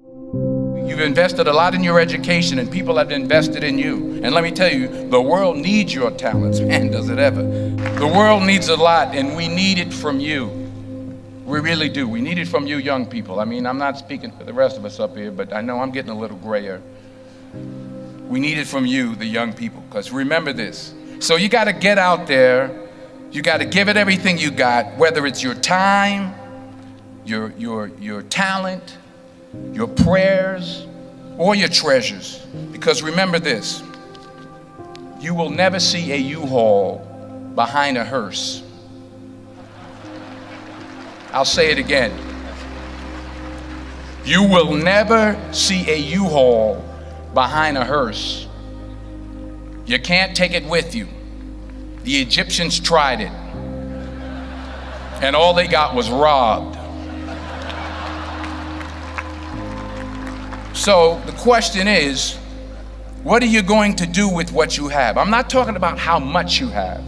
You've invested a lot in your education, and people have invested in you. And let me tell you, the world needs your talents. Man, does it ever. The world needs a lot, and we need it from you. We really do. We need it from you young people. I mean, I'm not speaking for the rest of us up here, but I know I'm getting a little grayer. We need it from you, the young people, because remember this. So you got to get out there. You got to give it everything you got, whether it's your time, your talent, your prayers, or your treasures. Because remember this, you will never see a U-Haul behind a hearse. I'll say it again. You will never see a U-Haul behind a hearse. You can't take it with you. The Egyptians tried it, and all they got was robbed. So the question is, what are you going to do with what you have? I'm not talking about how much you have.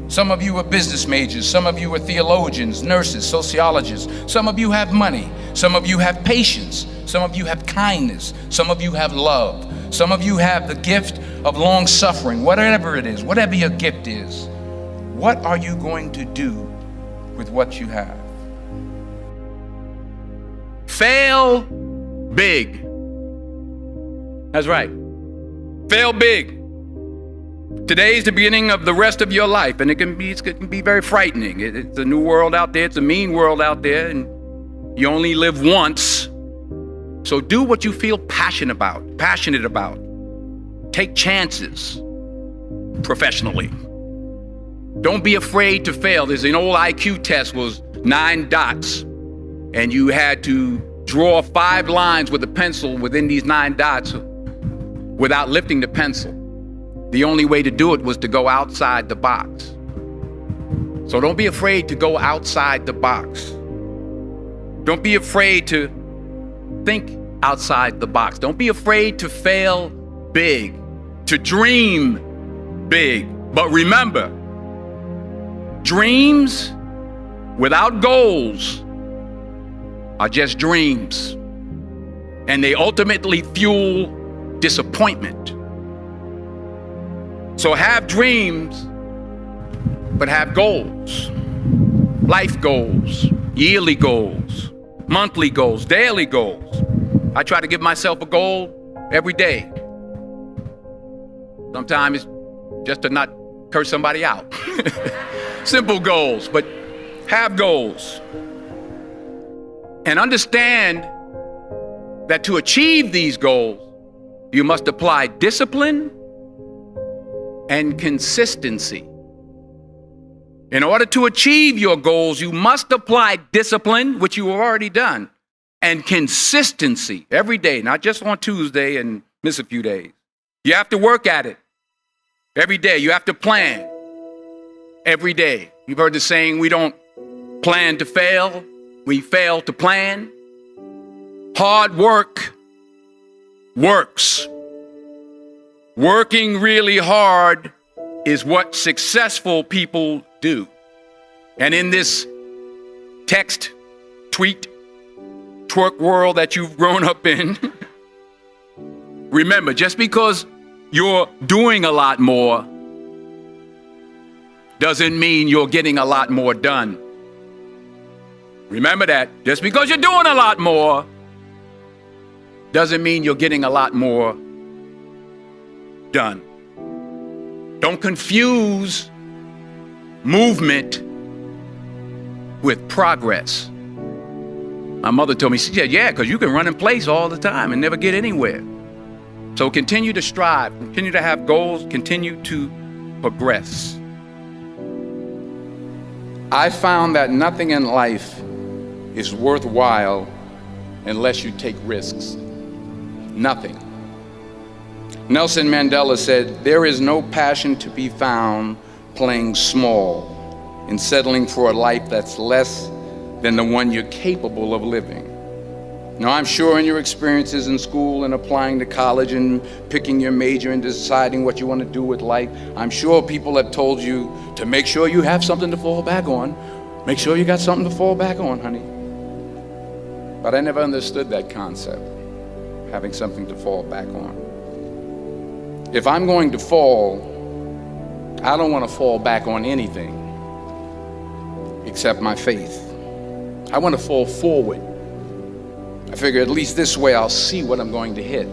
Some of you are business majors, some of you are theologians, nurses, sociologists. Some of you have money, some of you have patience, some of you have kindness, some of you have love, some of you have the gift of long suffering. Whatever it is, whatever your gift is, what are you going to do with what you have? Fail big. That's right. Fail big. Today's the beginning of the rest of your life, and it can be very frightening. It's a new world out there. It's a mean world out there, and you only live once. So do what you feel passionate about. Take chances professionally. Don't be afraid to fail. There's an old IQ test, was 9 dots, and you had to draw 5 lines with a pencil within these 9 dots without lifting the pencil. The only way to do it was to go outside the box. So don't be afraid to go outside the box. Don't be afraid to think outside the box. Don't be afraid to fail big, to dream big. But remember, dreams without goals are just dreams, and they ultimately fuel disappointment. So have dreams, but have goals. Life goals, yearly goals, monthly goals, daily goals. I try to give myself a goal every day. Sometimes it's just to not curse somebody out. Simple goals, but have goals. And understand that to achieve these goals, you must apply discipline and consistency. In order to achieve your goals, you must apply discipline, which you have already done, and consistency every day, not just on Tuesday and miss a few days. You have to work at it every day. You have to plan every day. You've heard the saying, we don't plan to fail, we fail to plan. Hard work works. Working really hard is what successful people do. And in this text, tweet, twerk world that you've grown up in, remember, just because you're doing a lot more doesn't mean you're getting a lot more done. Remember that. Just because you're doing a lot more doesn't mean you're getting a lot more done. Don't confuse movement with progress. My mother told me, she said, yeah, because you can run in place all the time and never get anywhere. So continue to strive, continue to have goals, continue to progress. I found that nothing in life is worthwhile unless you take risks. Nothing. Nelson Mandela said, there is no passion to be found playing small and settling for a life that's less than the one you're capable of living. Now, I'm sure in your experiences in school and applying to college and picking your major and deciding what you want to do with life, I'm sure people have told you to make sure you have something to fall back on. Make sure you got something to fall back on, honey. But I never understood that concept, having something to fall back on. If I'm going to fall, I don't want to fall back on anything except my faith. I want to fall forward. I figure at least this way I'll see what I'm going to hit.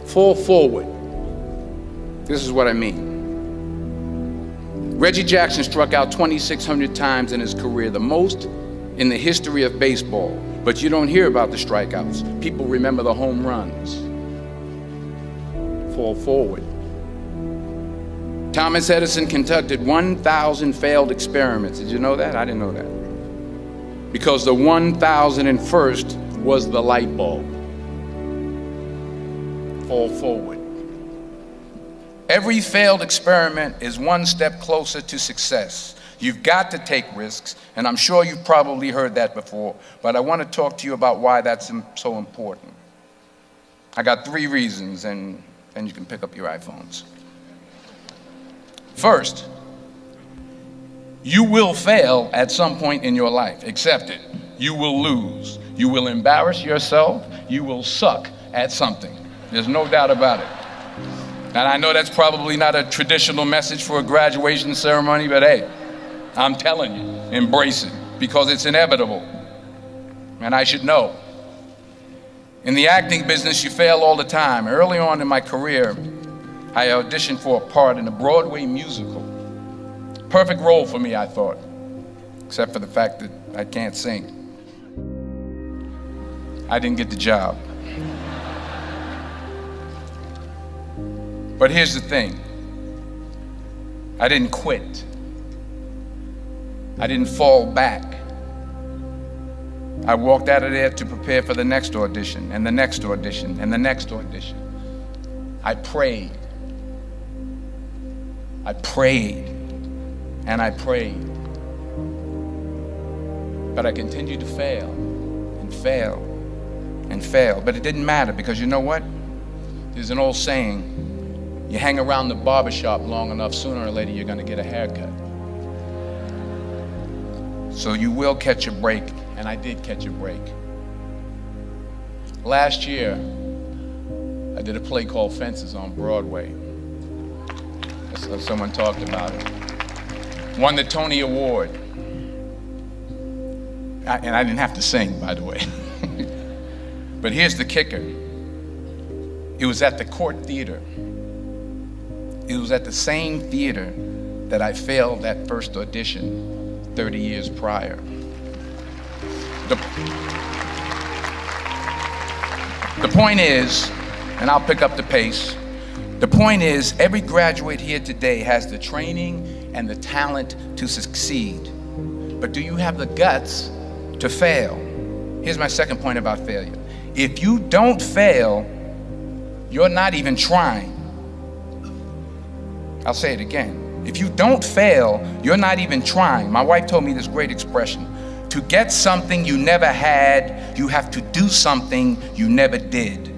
Fall forward. This is what I mean. Reggie Jackson struck out 2,600 times in his career, the most in the history of baseball. But you don't hear about the strikeouts. People remember the home runs. Fall forward. Thomas Edison conducted 1,000 failed experiments. Did you know that? I didn't know that. Because the 1,001st was the light bulb. Fall forward. Every failed experiment is one step closer to success. You've got to take risks, and I'm sure you've probably heard that before, but I want to talk to you about why that's so important. I got 3 reasons, and then you can pick up your iPhones. First, you will fail at some point in your life. Accept it. You will lose. You will embarrass yourself. You will suck at something. There's no doubt about it. And I know that's probably not a traditional message for a graduation ceremony, but hey, I'm telling you, embrace it, because it's inevitable. And I should know. In the acting business, you fail all the time. Early on in my career, I auditioned for a part in a Broadway musical. Perfect role for me, I thought, except for the fact that I can't sing. I didn't get the job. But here's the thing. I didn't quit. I didn't fall back. I walked out of there to prepare for the next audition, and the next audition, and the next audition. I prayed. I prayed, and I prayed. But I continued to fail, and fail, and fail. But it didn't matter, because you know what? There's an old saying, you hang around the barbershop long enough, sooner or later you're going to get a haircut. So you will catch a break, and I did catch a break. Last year, I did a play called Fences on Broadway. Someone talked about it. Won the Tony Award. And I didn't have to sing, by the way. But here's the kicker. It was at the Court Theater. It was at the same theater that I failed that first audition 30 years prior. The point is, and I'll pick up the pace, the point is every graduate here today has the training and the talent to succeed. But do you have the guts to fail? Here's my second point about failure. If you don't fail, you're not even trying. I'll say it again. If you don't fail, you're not even trying. My wife told me this great expression. To get something you never had, you have to do something you never did.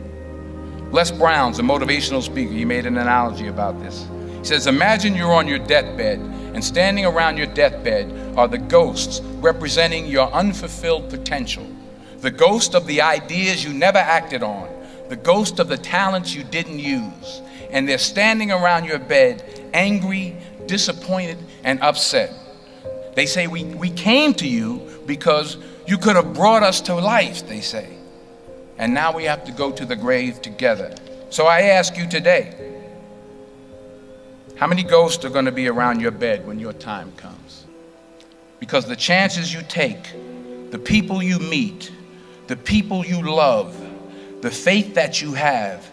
Les Brown's a motivational speaker. He made an analogy about this. He says, imagine you're on your deathbed, and standing around your deathbed are the ghosts representing your unfulfilled potential. The ghost of the ideas you never acted on. The ghost of the talents you didn't use. And they're standing around your bed, angry, disappointed, and upset. They say, we came to you because you could have brought us to life, they say. And now we have to go to the grave together. So I ask you today, how many ghosts are going to be around your bed when your time comes? Because the chances you take, the people you meet, the people you love, the faith that you have,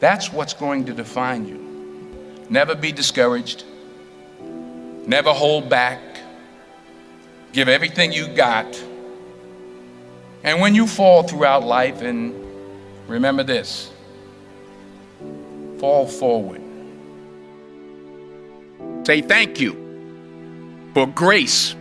that's what's going to define you. Never be discouraged. Never hold back. Give everything you got. And when you fall throughout life, and remember this, fall forward. Say thank you for grace.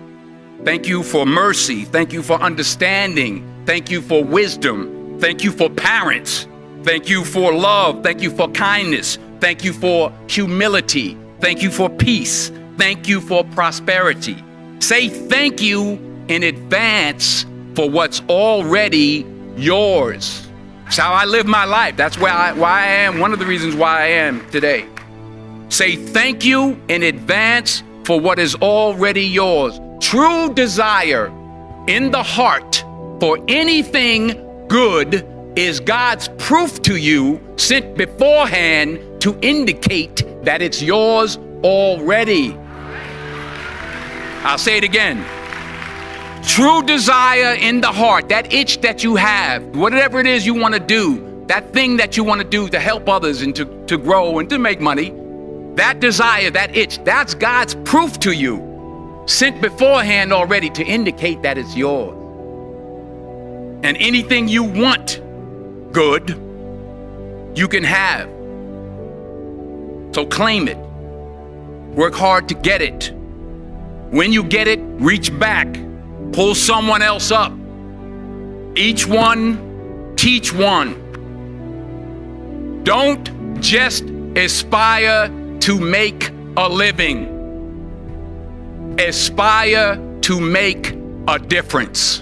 Thank you for mercy. Thank you for understanding. Thank you for wisdom. Thank you for parents. Thank you for love. Thank you for kindness. Thank you for humility. Thank you for peace. Thank you for prosperity. Say thank you in advance for what's already yours. That's how I live my life. That's why I am, one of the reasons why I am today. Say thank you in advance for what is already yours. True desire in the heart for anything good is God's proof to you, sent beforehand to indicate that it's yours already. I'll say it again. True desire in the heart, that itch that you have, whatever it is you want to do, that thing that you want to do to help others and to grow and to make money, that desire, that itch, that's God's proof to you, sent beforehand already to indicate that it's yours. And anything you want good, you can have. So claim it. Work hard to get it. When you get it, reach back. Pull someone else up. Each one, teach one. Don't just aspire to make a living. Aspire to make a difference.